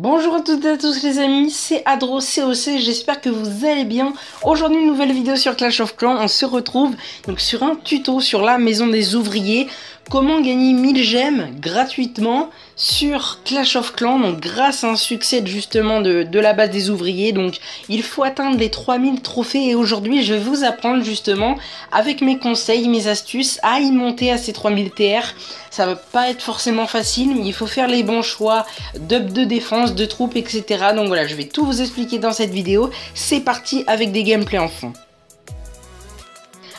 Bonjour à toutes et à tous les amis, c'est Adro COC, j'espère que vous allez bien. Aujourd'hui une nouvelle vidéo sur Clash of Clans, on se retrouve donc sur un tuto sur la maison des ouvriers. Comment gagner 1000 gemmes gratuitement sur Clash of Clans, donc grâce à un succès justement de la base des ouvriers. Donc il faut atteindre les 3000 trophées et aujourd'hui je vais vous apprendre justement avec mes conseils, mes astuces à y monter à ces 3000 TR. Ça va pas être forcément facile, mais il faut faire les bons choix d'up de défense, de troupes, etc. Donc voilà, je vais tout vous expliquer dans cette vidéo. C'est parti avec des gameplays en fond.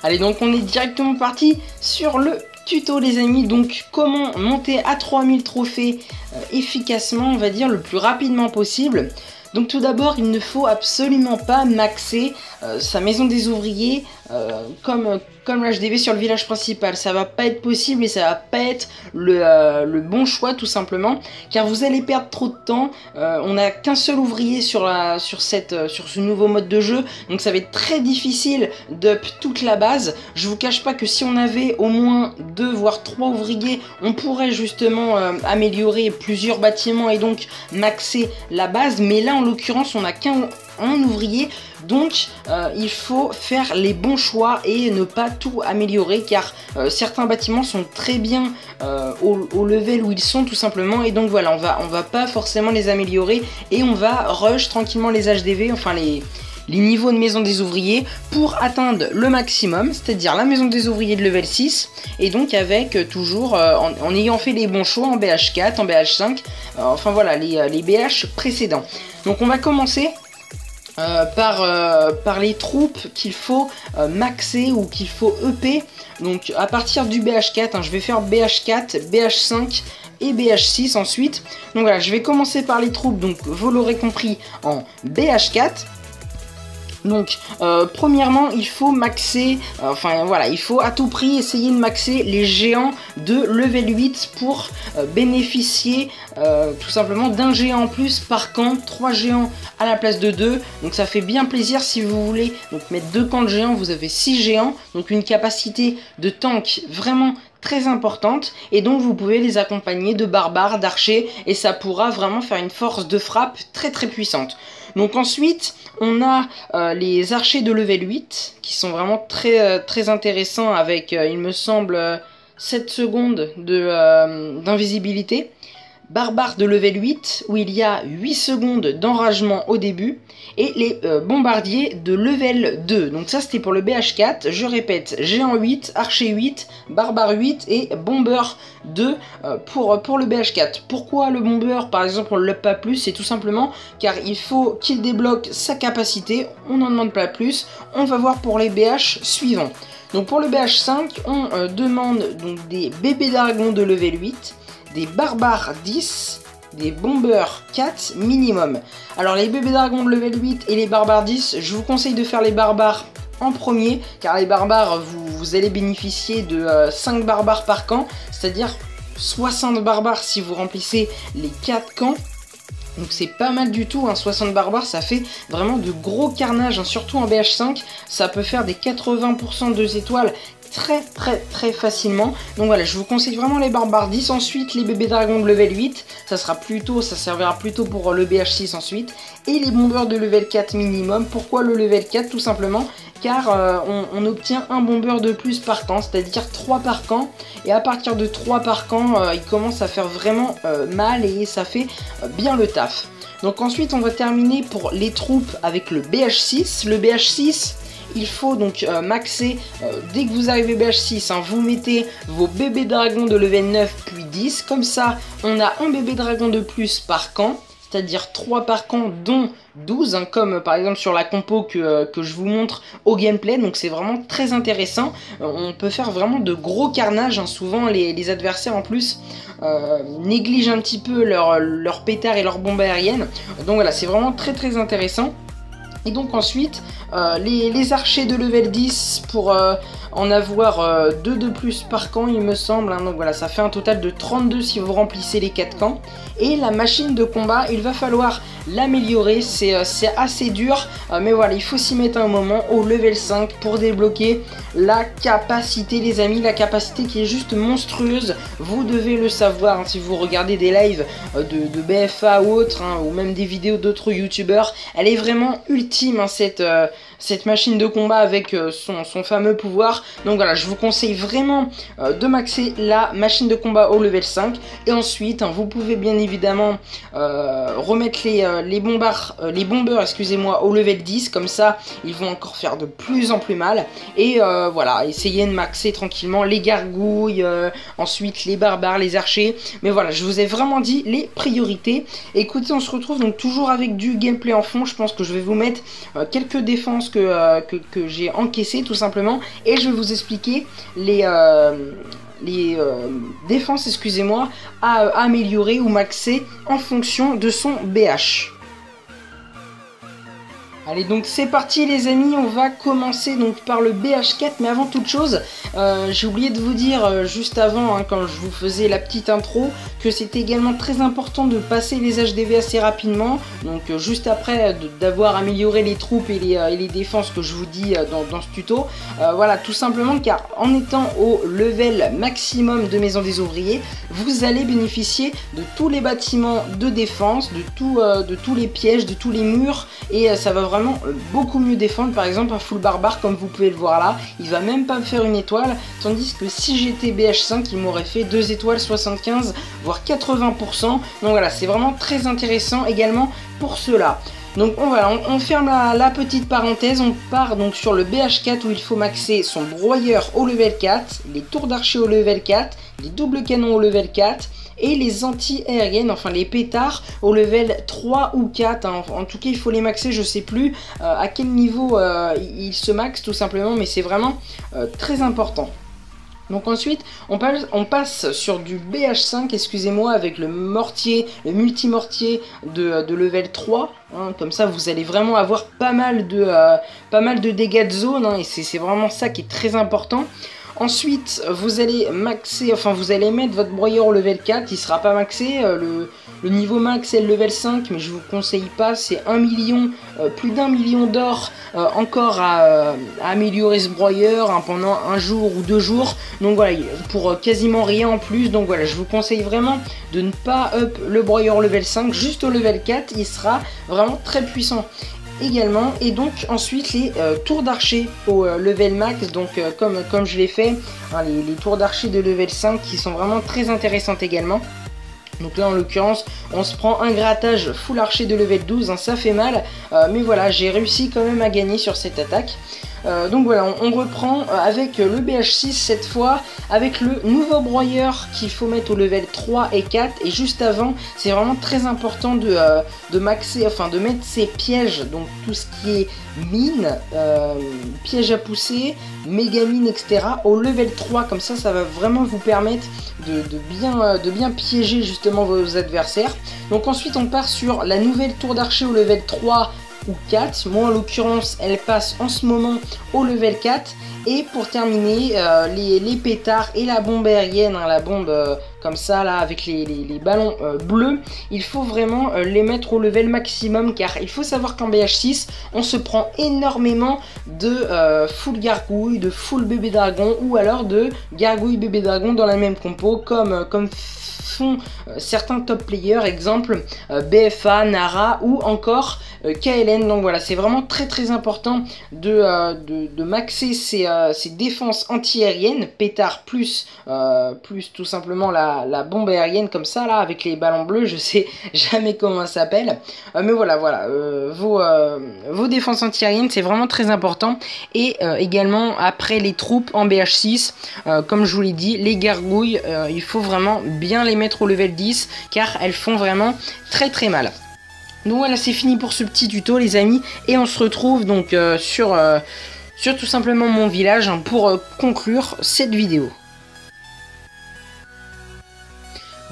Allez, donc on est directement parti sur le tuto les amis. Donc comment monter à 3000 trophées efficacement, on va dire le plus rapidement possible. Donc tout d'abord il ne faut absolument pas maxer sa maison des ouvriers comme l'HDV sur le village principal. Ça va pas être possible et ça va pas être le bon choix tout simplement, car vous allez perdre trop de temps. On n'a qu'un seul ouvrier sur ce nouveau mode de jeu, donc ça va être très difficile d'up toute la base. Je vous cache pas que si on avait au moins 2 voire 3 ouvriers, on pourrait justement améliorer plusieurs bâtiments et donc maxer la base, mais là en l'occurrence on n'a qu'un ouvrier, donc il faut faire les bons choix et ne pas tout améliorer, car certains bâtiments sont très bien au level où ils sont tout simplement, et donc voilà, on va pas forcément les améliorer et on va rush tranquillement les HDV, enfin les niveaux de maison des ouvriers pour atteindre le maximum, c'est-à-dire la maison des ouvriers de level 6, et donc avec toujours en ayant fait les bons choix en BH4, en BH5, enfin voilà les BH précédents. Donc on va commencer par les troupes qu'il faut maxer ou qu'il faut EP. Donc à partir du BH4, hein, je vais faire BH4, BH5 et BH6 ensuite. Donc voilà, je vais commencer par les troupes, donc vous l'aurez compris, en BH4. Donc premièrement il faut maxer, enfin voilà, il faut à tout prix essayer de maxer les géants de level 8 pour bénéficier tout simplement d'un géant en plus par camp, 3 géants à la place de 2, donc ça fait bien plaisir. Si vous voulez donc mettre 2 camps de géants, vous avez 6 géants, donc une capacité de tank vraiment très importante, et donc vous pouvez les accompagner de barbares, d'archers, et ça pourra vraiment faire une force de frappe très très puissante. Donc ensuite on a les archers de level 8 qui sont vraiment très intéressants avec il me semble 7 secondes d'invisibilité. Barbares de level 8 où il y a 8 secondes d'enragement au début, et les bombardiers de level 2. Donc ça c'était pour le BH4, je répète, géant 8, archer 8, barbare 8 et bomber 2 pour le BH4. Pourquoi le bomber par exemple on ne l'up pas plus? C'est tout simplement car il faut qu'il débloque sa capacité, on n'en demande pas plus. On va voir pour les BH suivants. Donc pour le BH5 on demande donc des bébés dragons de level 8, des barbares 10, des bombers 4 minimum. Alors les bébés dragons de level 8 et les barbares 10, je vous conseille de faire les barbares en premier, car les barbares, vous allez bénéficier de 5 barbares par camp, c'est-à-dire 60 barbares si vous remplissez les 4 camps. Donc c'est pas mal du tout, hein. 60 barbares ça fait vraiment de gros carnage, hein. Surtout en BH5, ça peut faire des 80% 2 étoiles très facilement. Donc voilà, je vous conseille vraiment les barbares 10, ensuite les bébés dragons de level 8, ça servira plutôt pour le BH6 ensuite, et les bombeurs de level 4 minimum. Pourquoi le level 4? Tout simplement car on obtient un bomber de plus par camp, c'est-à-dire 3 par camp, et à partir de 3 par camp, il commence à faire vraiment mal et ça fait bien le taf. Donc ensuite on va terminer pour les troupes avec le BH6. Le BH6, il faut donc maxer dès que vous arrivez BH6, hein, vous mettez vos bébés dragons de level 9 puis 10, comme ça on a un bébé dragon de plus par camp, c'est-à-dire 3 par camp dont 12, hein, comme par exemple sur la compo que je vous montre au gameplay. Donc c'est vraiment très intéressant, on peut faire vraiment de gros carnage, hein. Souvent les adversaires en plus négligent un petit peu leur pétard et leur bombe aérienne, donc voilà, c'est vraiment très intéressant. Et donc ensuite, les archers de level 10 pour en avoir 2 de plus par camp, il me semble. Hein. Donc voilà, ça fait un total de 32 si vous remplissez les 4 camps. Et la machine de combat, il va falloir l'améliorer, c'est assez dur. Mais voilà, il faut s'y mettre un moment au level 5 pour débloquer la capacité, les amis. La capacité qui est juste monstrueuse. Vous devez le savoir hein, si vous regardez des lives de BFA ou autres, hein, ou même des vidéos d'autres youtubeurs. Elle est vraiment ultime hein, cette machine de combat avec son fameux pouvoir. Donc voilà, je vous conseille vraiment de maxer la machine de combat au level 5. Et ensuite, hein, vous pouvez bien évidemment remettre les bombeurs excusez-moi, au level 10. Comme ça, ils vont encore faire de plus en plus mal. Et voilà, essayez de maxer tranquillement les gargouilles, ensuite les barbares, les archers. Mais voilà, je vous ai vraiment dit les priorités. Écoutez, on se retrouve donc toujours avec du gameplay en fond. Je pense que je vais vous mettre quelques défenses que j'ai encaissées tout simplement. Et je vais vous expliquer les défenses, excusez-moi, à améliorer ou maxer en fonction de son BH. Allez, donc c'est parti les amis, on va commencer donc par le BH4, mais avant toute chose, j'ai oublié de vous dire juste avant, hein, quand je vous faisais la petite intro, que c'était également très important de passer les HDV assez rapidement, donc juste après d'avoir amélioré les troupes et les défenses que je vous dis dans ce tuto, voilà, tout simplement car en étant au level maximum de Maison des Ouvriers, vous allez bénéficier de tous les bâtiments de défense, de tous les pièges, de tous les murs, et ça va vraiment beaucoup mieux défendre. Par exemple un full barbare comme vous pouvez le voir là, il va même pas me faire une étoile, tandis que si j'étais BH5 il m'aurait fait 2 étoiles 75 voire 80%. Donc voilà, c'est vraiment très intéressant également pour cela. Donc on ferme la petite parenthèse, on part donc sur le BH4 où il faut maxer son broyeur au level 4, les tours d'archer au level 4, les doubles canons au level 4 et les anti-aériennes, enfin les pétards au level 3 ou 4, hein. En tout cas il faut les maxer, je sais plus à quel niveau ils se maxent tout simplement, mais c'est vraiment très important. Donc ensuite, on passe sur du BH5, excusez-moi, avec le mortier, le multimortier de level 3. Hein, comme ça, vous allez vraiment avoir pas mal de dégâts de zone, hein, et c'est vraiment ça qui est très important. Ensuite, vous allez maxer, enfin vous allez mettre votre broyeur au level 4, il sera pas maxé, le niveau max est le level 5, mais je vous conseille pas, c'est 1 million, plus d'1 million d'or encore à améliorer ce broyeur hein, pendant un jour ou 2 jours, donc voilà, pour quasiment rien en plus, donc voilà, je vous conseille vraiment de ne pas up le broyeur level 5, juste au level 4, il sera vraiment très puissant également. Et donc ensuite les tours d'archer au level max, donc comme je l'ai fait, hein, les tours d'archer de level 5 qui sont vraiment très intéressantes également. Donc là en l'occurrence on se prend un grattage full archer de level 12, hein, ça fait mal, mais voilà, j'ai réussi quand même à gagner sur cette attaque. Donc voilà, on reprend avec le BH6 cette fois, avec le nouveau broyeur qu'il faut mettre au level 3 et 4. Et juste avant, c'est vraiment très important de maxer, enfin de mettre ses pièges, donc tout ce qui est mine, piège à pousser, méga mine, etc. au level 3, comme ça, ça va vraiment vous permettre de bien piéger justement vos adversaires. Donc ensuite, on part sur la nouvelle tour d'archer au level 3 ou 4, moi en l'occurrence elle passe en ce moment au level 4. Et pour terminer, les pétards et la bombe aérienne, hein, la bombe comme ça là avec les ballons bleus, il faut vraiment les mettre au level maximum, car il faut savoir qu'en BH6 on se prend énormément de full gargouille, de full bébé dragon, ou alors de gargouille bébé dragon dans la même compo, comme font certains top players, exemple BFA, Nara ou encore KLN. Donc voilà, c'est vraiment très important de maxer ses défenses anti-aériennes, pétard plus tout simplement la bombe aérienne comme ça là avec les ballons bleus, je sais jamais comment ça s'appelle, mais voilà, vos défenses anti-aériennes c'est vraiment très important. Et également après les troupes en BH6, comme je vous l'ai dit, les gargouilles, il faut vraiment bien les mettre au level 10 car elles font vraiment très mal. Donc voilà, c'est fini pour ce petit tuto les amis, et on se retrouve donc sur tout simplement mon village, hein, pour conclure cette vidéo.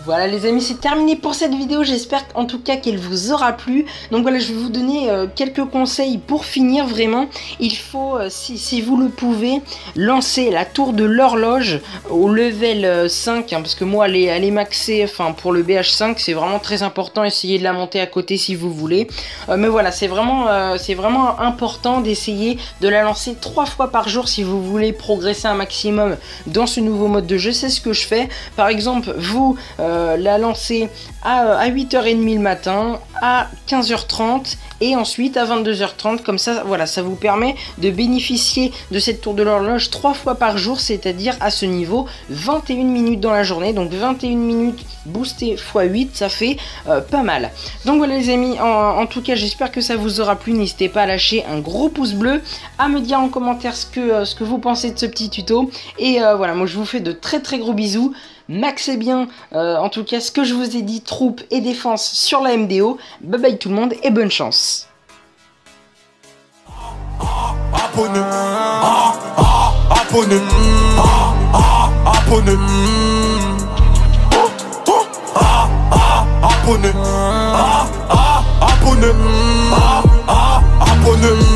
Voilà les amis, c'est terminé pour cette vidéo, j'espère en tout cas qu'elle vous aura plu. Donc voilà, je vais vous donner quelques conseils pour finir vraiment. Il faut, si vous le pouvez, lancer la tour de l'horloge au level 5, hein, parce que moi elle est maxée, enfin pour le BH5 c'est vraiment très important, essayez de la monter à côté si vous voulez. Mais voilà, c'est vraiment important d'essayer de la lancer 3 fois par jour si vous voulez progresser un maximum dans ce nouveau mode de jeu. C'est ce que je fais. Par exemple, vous la lancez à 8h30 le matin, à 15h30 et ensuite à 22h30, comme ça, voilà, ça vous permet de bénéficier de cette tour de l'horloge 3 fois par jour, c'est-à-dire à ce niveau 21 minutes dans la journée, donc 21 minutes boosté x 8, ça fait pas mal. Donc voilà les amis, en tout cas j'espère que ça vous aura plu, n'hésitez pas à lâcher un gros pouce bleu, à me dire en commentaire ce que vous pensez de ce petit tuto, et voilà, moi je vous fais de très gros bisous. Maxez bien, en tout cas, ce que je vous ai dit, troupes et défense sur la MDO. Bye bye tout le monde et bonne chance. Abonné, abonné, abonné, abonné.